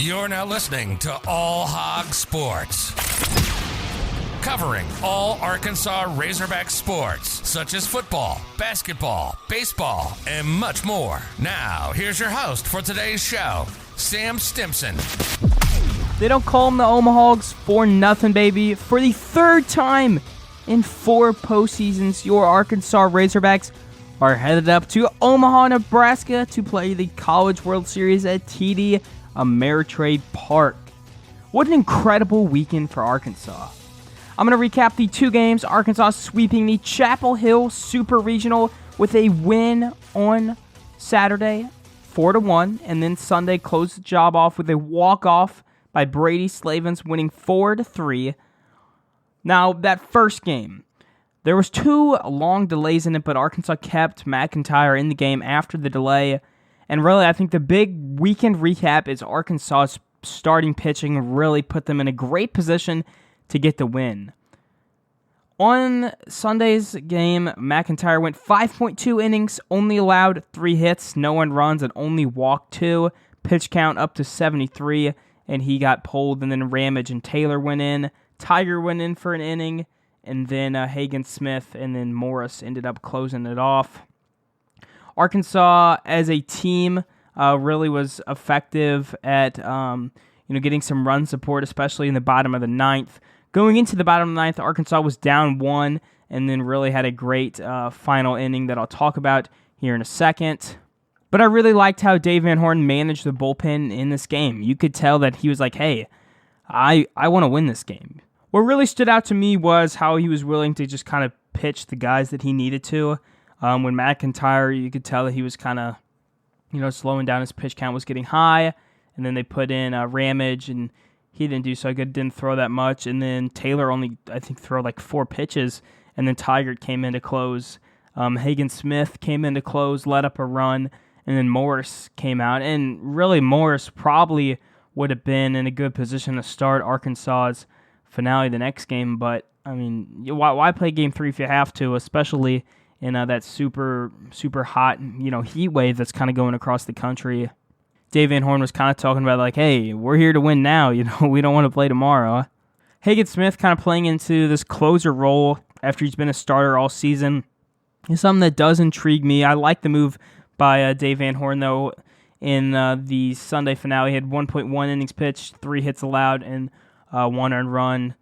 You're now listening to All Hog Sports, covering all Arkansas Razorback sports, such as football, basketball, baseball, and much more. Now, here's your host for today's show, Sam Stimson. They don't call them the OMAHOGS for nothing, baby. For the third time in 4 postseasons, your Arkansas Razorbacks are headed up to Omaha, Nebraska to play the College World Series at TD Ameritrade Park. What an incredible weekend for Arkansas. I'm going to recap the 2 games. Arkansas sweeping the Chapel Hill Super Regional with a win on Saturday, 4-1, and then Sunday closed the job off with a walk-off by Brady Slavens, winning 4-3. Now, that first game, there was 2 long delays in it, but Arkansas kept McIntyre in the game after the delay. And really, I think the big weekend recap is Arkansas's starting pitching really put them in a great position to get the win. On Sunday's game, McIntyre went 5.2 innings, only allowed 3 hits, no earned runs, and only walked 2. Pitch count up to 73, and he got pulled, and then Ramage and Taylor went in. Tiger went in for an inning, and then Hagen Smith, and then Morris ended up closing it off. Arkansas, as a team, really was effective at getting some run support, especially in the bottom of the 9th. Going into the bottom of the 9th, Arkansas was down 1, and then really had a great final inning that I'll talk about here in a second. But I really liked how Dave Van Horn managed the bullpen in this game. You could tell that he was like, hey, I want to win this game. What really stood out to me was how he was willing to just kind of pitch the guys that he needed to. When McIntyre, you could tell that he was kind of, slowing down. His pitch count was getting high, and then they put in Ramage, and he didn't do so good, didn't throw that much. And then Taylor only, I think, threw like 4 pitches, and then Tiger came in to close. Hagen Smith came in to close, let up a run, and then Morris came out. And really, Morris probably would have been in a good position to start Arkansas's finale the next game. But, I mean, why play Game 3 if you have to, especially in that super, super hot, heat wave that's kind of going across the country. Dave Van Horn was kind of talking about, like, hey, we're here to win now. We don't want to play tomorrow. Hagen Smith kind of playing into this closer role after he's been a starter all season is something that does intrigue me. I like the move by Dave Van Horn, though. In the Sunday finale, he had 1.1 innings pitched, 3 hits allowed, and 1 earned run,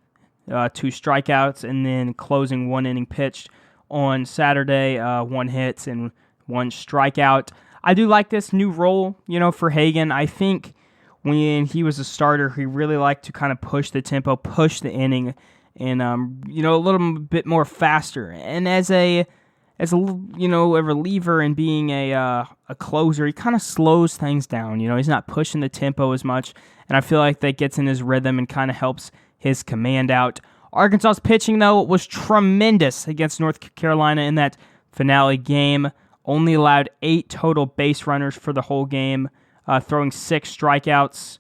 2 strikeouts, and then closing 1 inning pitched on Saturday, 1 hit and 1 strikeout. I do like this new role, for Hagen. I think when he was a starter, he really liked to kind of push the tempo, push the inning, and a little bit more faster. And as a reliever and being a closer, he kind of slows things down. He's not pushing the tempo as much, and I feel like that gets in his rhythm and kind of helps his command out. Arkansas's pitching, though, was tremendous against North Carolina in that finale game. Only allowed 8 total base runners for the whole game, throwing 6 strikeouts.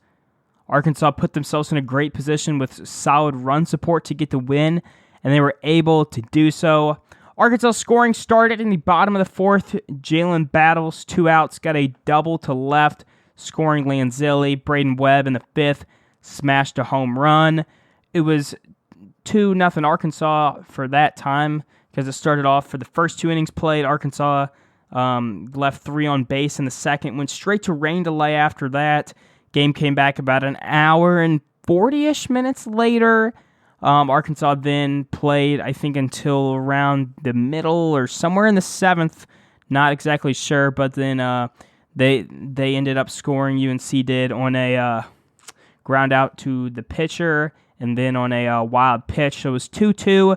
Arkansas put themselves in a great position with solid run support to get the win, and they were able to do so. Arkansas scoring started in the bottom of the 4th. Jalen Battles, 2 outs, got a double to left, scoring Lanzilli. Braden Webb in the 5th smashed a home run. It was 2-0 Arkansas for that time because it started off for the first 2 innings played. Arkansas left 3 on base in the second, went straight to rain delay after that. Game came back about an hour and 40-ish minutes later. Arkansas then played, I think, until around the middle or somewhere in the 7th. Not exactly sure, but then they ended up scoring. UNC did on a ground out to the pitcher, and then on a wild pitch. So it was 2-2.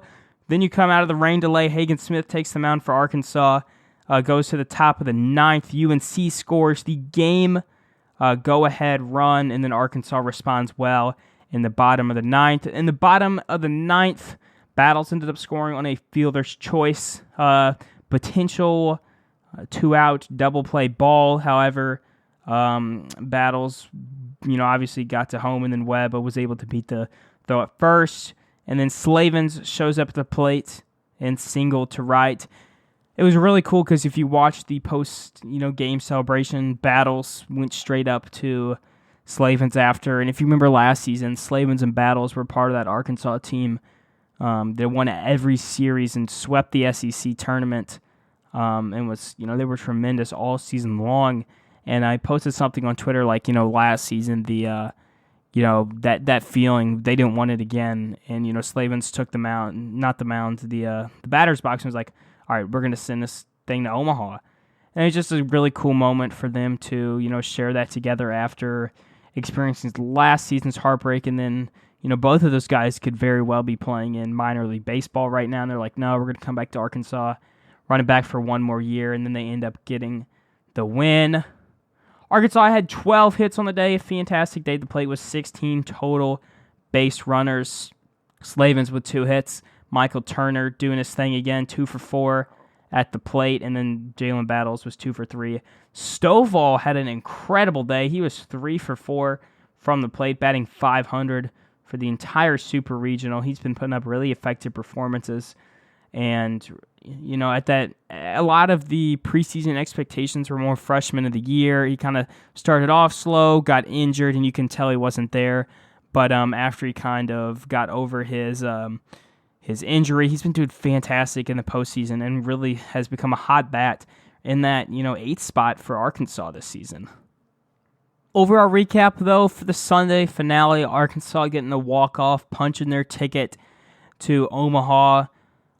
Then you come out of the rain delay. Hagen Smith takes the mound for Arkansas. Goes to the top of the 9th. UNC scores the game go-ahead run, and then Arkansas responds well in the bottom of the 9th. In the bottom of the 9th, Battles ended up scoring on a fielder's choice. Potential 2-out double play ball. However, Battles, obviously got to home, and then Webb was able to beat the throw at first. And then Slavens shows up at the plate and single to right. It was really cool because if you watch the post, game celebration, Battles went straight up to Slavens after. And if you remember last season, Slavens and Battles were part of that Arkansas team that won every series and swept the SEC tournament. And was, they were tremendous all season long. And I posted something on Twitter last season, the that feeling, they didn't want it again. And, Slavens took the batter's box and was like, all right, we're going to send this thing to Omaha. And it's just a really cool moment for them to, share that together after experiencing last season's heartbreak. And then, both of those guys could very well be playing in minor league baseball right now. And they're like, no, we're going to come back to Arkansas, run it back for one more year. And then they end up getting the win. Arkansas had 12 hits on the day, a fantastic day. The plate was 16 total base runners. Slavens with 2 hits. Michael Turner doing his thing again, 2 for 4 at the plate, and then Jalen Battles was 2 for 3. Stovall had an incredible day. He was 3 for 4 from the plate, batting .500 for the entire Super Regional. He's been putting up really effective performances. And, a lot of the preseason expectations were more freshman of the year. He kind of started off slow, got injured, and you can tell he wasn't there. But after he kind of got over his injury, he's been doing fantastic in the postseason and really has become a hot bat in that, 8th spot for Arkansas this season. Overall recap, though, for the Sunday finale, Arkansas getting the walk-off, punching their ticket to Omaha.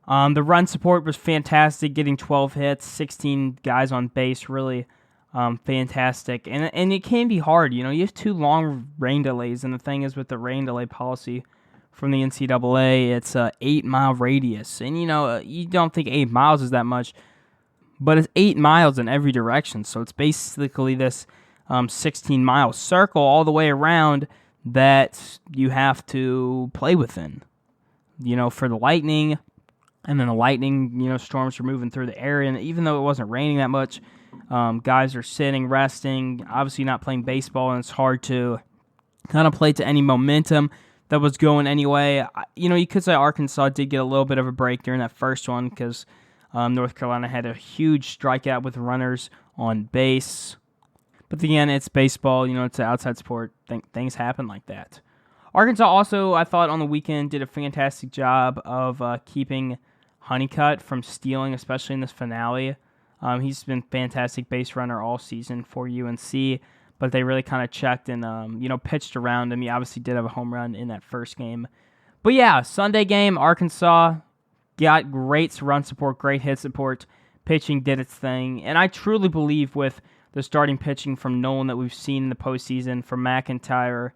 The run support was fantastic, getting 12 hits, 16 guys on base, really fantastic. And it can be hard, you have 2 long rain delays, and the thing is with the rain delay policy from the NCAA, it's a 8-mile radius. And, you don't think 8 miles is that much, but it's 8 miles in every direction. So it's basically this 16-mile circle all the way around that you have to play within, for the Lightning. And then the Lightning, storms were moving through the area. And even though it wasn't raining that much, guys are sitting, resting, obviously not playing baseball, and it's hard to kind of play to any momentum that was going anyway. You could say Arkansas did get a little bit of a break during that first one because North Carolina had a huge strikeout with runners on base. But again, it's baseball. It's an outside sport. Things happen like that. Arkansas also, I thought, on the weekend did a fantastic job of keeping Honeycutt from stealing, especially in this finale. He's been fantastic base runner all season for UNC, but they really kind of checked and, pitched around him. He obviously did have a home run in that first game. But yeah, Sunday game, Arkansas got great run support, great hit support. Pitching did its thing. And I truly believe with the starting pitching from Nolan that we've seen in the postseason, from McIntyre,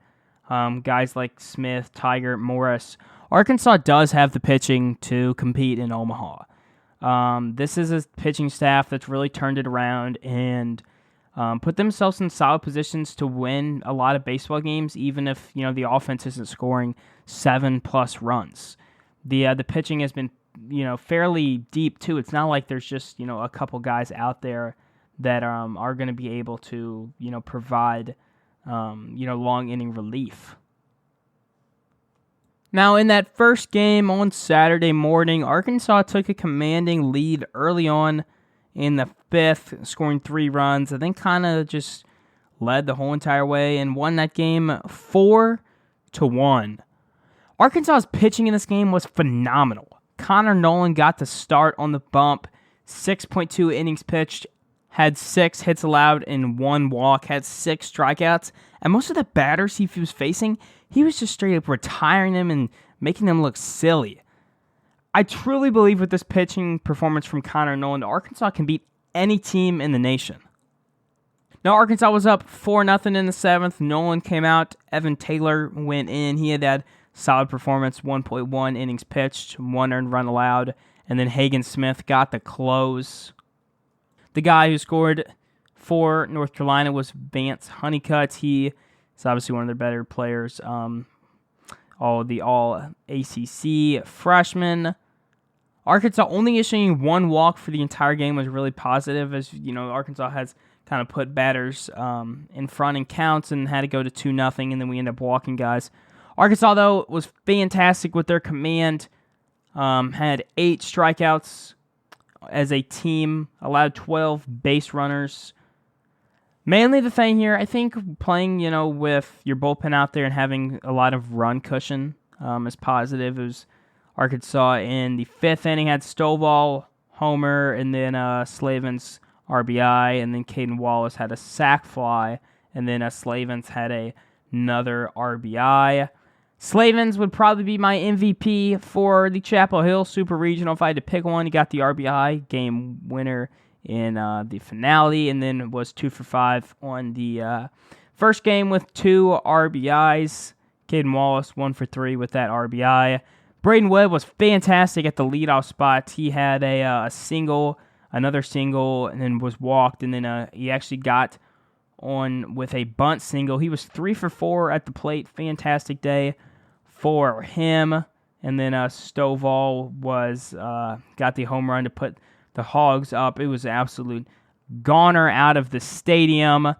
guys like Smith, Tiger, Morris, Arkansas does have the pitching to compete in Omaha. This is a pitching staff that's really turned it around and put themselves in solid positions to win a lot of baseball games, even if the offense isn't scoring 7+ runs. The pitching has been fairly deep too. It's not like there's just a couple guys out there that are going to be able to provide long inning relief. Now, in that first game on Saturday morning, Arkansas took a commanding lead early on in the 5th, scoring 3 runs. I think kind of just led the whole entire way and won that game 4-1. Arkansas's pitching in this game was phenomenal. Connor Nolan got the start on the bump, 6.2 innings pitched, had 6 hits allowed and 1 walk, had 6 strikeouts, and most of the batters he was facing, he was just straight up retiring them and making them look silly. I truly believe with this pitching performance from Connor Nolan, Arkansas can beat any team in the nation. Now, Arkansas was up 4-0 in the 7th. Nolan came out. Evan Taylor went in. He had solid performance, 1.1 innings pitched, 1 earned run allowed, and then Hagen Smith got the close. The guy who scored for North Carolina was Vance Honeycutt. He is obviously one of their better players. All-ACC freshman. Arkansas only issuing 1 walk for the entire game was really positive, as Arkansas has kind of put batters in front in counts and had to go to 2-0, and then we end up walking guys. Arkansas, though, was fantastic with their command. Had 8 strikeouts as a team, allowed 12 base runners. Mainly the thing here, I think playing, with your bullpen out there and having a lot of run cushion is positive. It was Arkansas in the fifth inning had Stovall, homer, and then Slavin's RBI, and then Caden Wallace had a sac fly, and then Slavin's had another RBI. Slavin's would probably be my MVP for the Chapel Hill Super Regional if I had to pick one. He got the RBI, game winner in the finale, and then was 2 for 5 on the first game with 2 RBIs. Caden Wallace 1 for 3 with that RBI. Braden Webb was fantastic at the leadoff spot. He had a single, another single, and then was walked, and then he actually got on with a bunt single. He was 3 for 4 at the plate. Fantastic day for him. And then Stovall was got the home run to put the Hogs up. It was an absolute goner out of the stadium.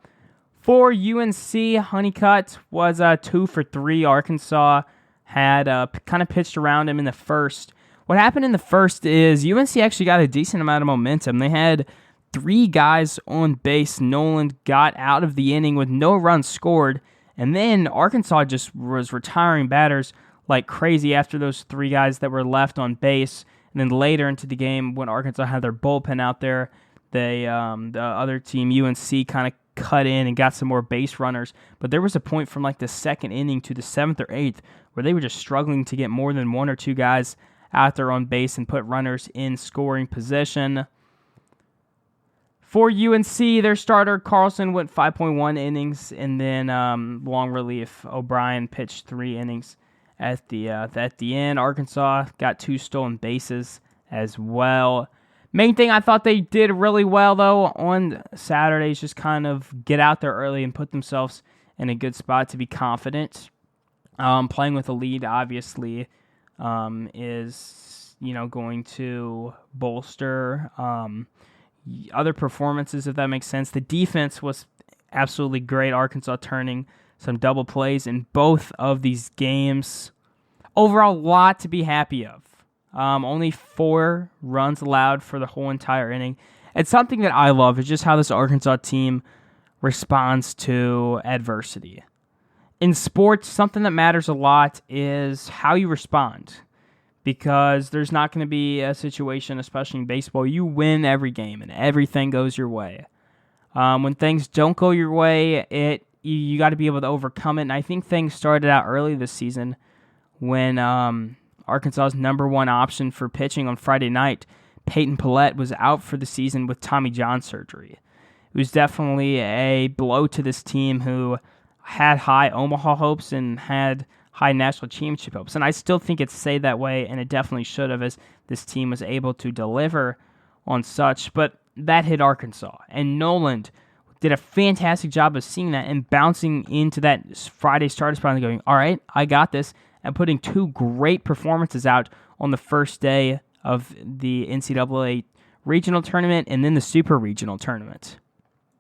For UNC, Honeycutt was 2 for 3. Arkansas had kind of pitched around him in the first. What happened in the first is UNC actually got a decent amount of momentum. They had 3 guys on base. Nolan got out of the inning with no runs scored, and then Arkansas just was retiring batters like crazy after those 3 guys that were left on base. And then later into the game, when Arkansas had their bullpen out there, the other team, UNC, kind of cut in and got some more base runners. But there was a point from like the second inning to the 7th or 8th where they were just struggling to get more than 1 or 2 guys out there on base and put runners in scoring position. For UNC, their starter, Carlson, went 5.1 innings, and then long relief, O'Brien pitched 3 innings at the end. Arkansas got 2 stolen bases as well. Main thing I thought they did really well, though, on Saturday is just kind of get out there early and put themselves in a good spot to be confident. Playing with a lead, obviously, is going to bolster other performances, if that makes sense. The defense was absolutely great. Arkansas turning some double plays in both of these games. Overall, a lot to be happy of. Only 4 runs allowed for the whole entire inning. It's something that I love. It's just how this Arkansas team responds to adversity. In sports, something that matters a lot is how you respond. Because there's not going to be a situation, especially in baseball, you win every game and everything goes your way. When things don't go your way, you got to be able to overcome it. And I think things started out early this season when Arkansas's number 1 option for pitching on Friday night, Peyton Pallette, was out for the season with Tommy John surgery. It was definitely a blow to this team who had high Omaha hopes and had high national championship hopes. And I still think it stayed that way, and it definitely should have, as this team was able to deliver on such. But that hit Arkansas. And Noland did a fantastic job of seeing that and bouncing into that Friday starter spot and going, all right, I got this, and putting 2 great performances out on the first day of the NCAA regional tournament and then the super regional tournament.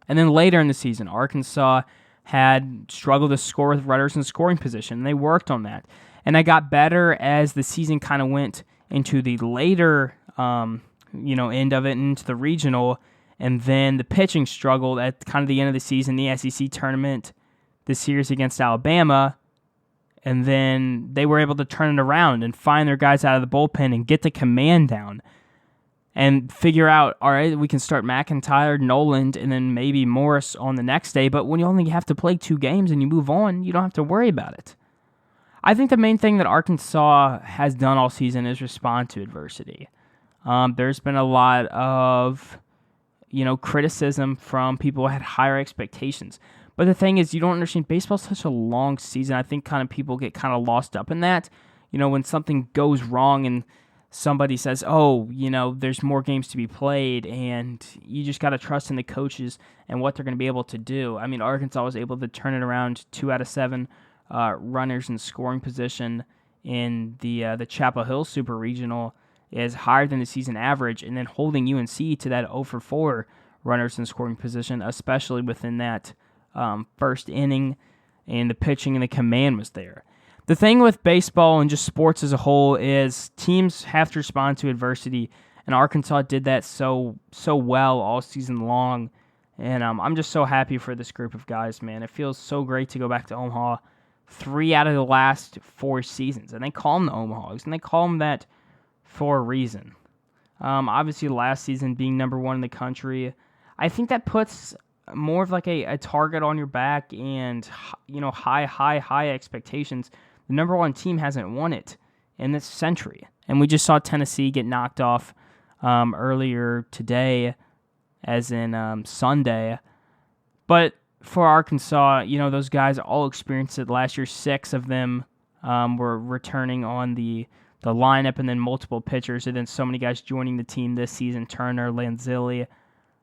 And then later in the season, Arkansas had struggled to score with runners in scoring position, and they worked on that. And they got better as the season kind of went into the later end of it, into the regional, and then the pitching struggled at kind of the end of the season, the SEC tournament, the series against Alabama, and then they were able to turn it around and find their guys out of the bullpen and get the command down and figure out, all right, we can start McIntyre, Noland, and then maybe Morris on the next day. But when you only have to play 2 games and you move on, you don't have to worry about it. I think the main thing that Arkansas has done all season is respond to adversity. There's been a lot of, criticism from people who had higher expectations. But the thing is, you don't understand, baseball's such a long season. I think kind of people get kind of lost up in that. When something goes wrong and somebody says, there's more games to be played, and you just got to trust in the coaches and what they're going to be able to do. I mean, Arkansas was able to turn it around 2 out of 7 runners in scoring position in the Chapel Hill Super Regional is higher than the season average, and then holding UNC to that 0 for 4 runners in scoring position, especially within that first inning, and the pitching and the command was there. The thing with baseball and just sports as a whole is teams have to respond to adversity, and Arkansas did that so well all season long And I'm just so happy for this group of guys, man. It feels so great to go back to Omaha 3 out of the last 4 seasons. And they call them the OMAHOGS, and they call them that for a reason. Obviously, last season being number 1 in the country, I think that puts more of like a target on your back and, high expectations. The number 1 team hasn't won it in this century. And we just saw Tennessee get knocked off earlier today, as in Sunday. But for Arkansas, those guys all experienced it last year. 6 of them were returning on the lineup, and then multiple pitchers, and then so many guys joining the team this season. Turner, Lanzilli.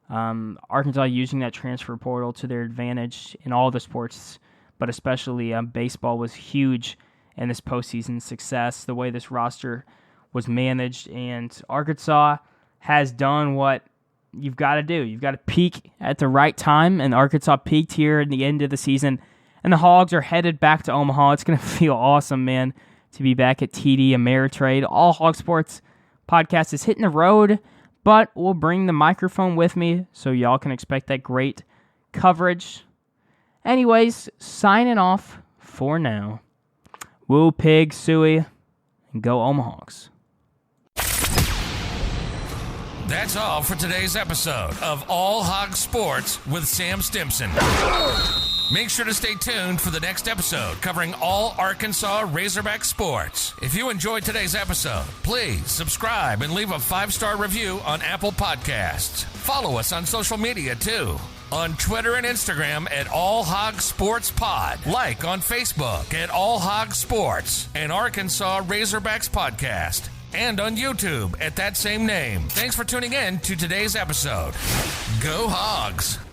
Arkansas using that transfer portal to their advantage in all the sports, but especially baseball was huge in this postseason success, the way this roster was managed. And Arkansas has done what you've got to do. You've got to peak at the right time, and Arkansas peaked here in the end of the season, and the Hogs are headed back to Omaha. It's going to feel awesome, man, to be back at TD Ameritrade. All Hog Sports podcast is hitting the road, but we'll bring the microphone with me so y'all can expect that great coverage. Anyways, signing off for now. Woo pig, suey, and go OMAHOGS. That's all for today's episode of All Hog Sports with Sam Stimson. Make sure to stay tuned for the next episode covering all Arkansas Razorback sports. If you enjoyed today's episode, please subscribe and leave a 5-star review on Apple Podcasts. Follow us on social media too. On Twitter and Instagram at All Hog Sports Pod. Like on Facebook at All Hog Sports and Arkansas Razorbacks Podcast. And on YouTube at that same name. Thanks for tuning in to today's episode. Go Hogs!